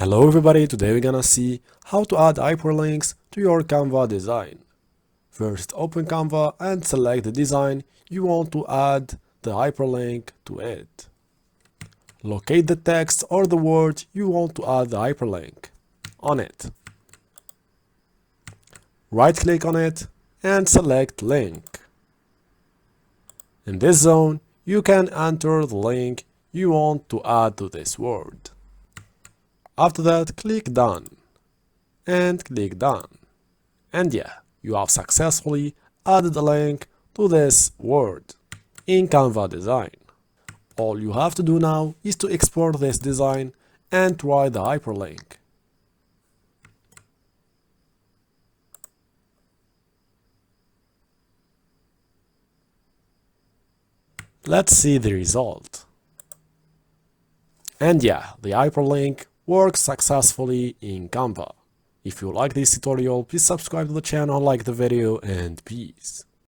Hello everybody, today we're gonna see how to add hyperlinks to your Canva design. First, open Canva and select the design you want to add the hyperlink to it. Locate the text or the word you want to add the hyperlink on it. Right-click on it and select Link. In this zone, you can enter the link you want to add to this word. After that, click Done and click Done. And yeah, you have successfully added a link to this word in Canva design. All you have to do now is to export this design and write the hyperlink. Let's see the result. And yeah, the hyperlink works successfully in Canva. If you like this tutorial, please subscribe to the channel, like the video, and peace.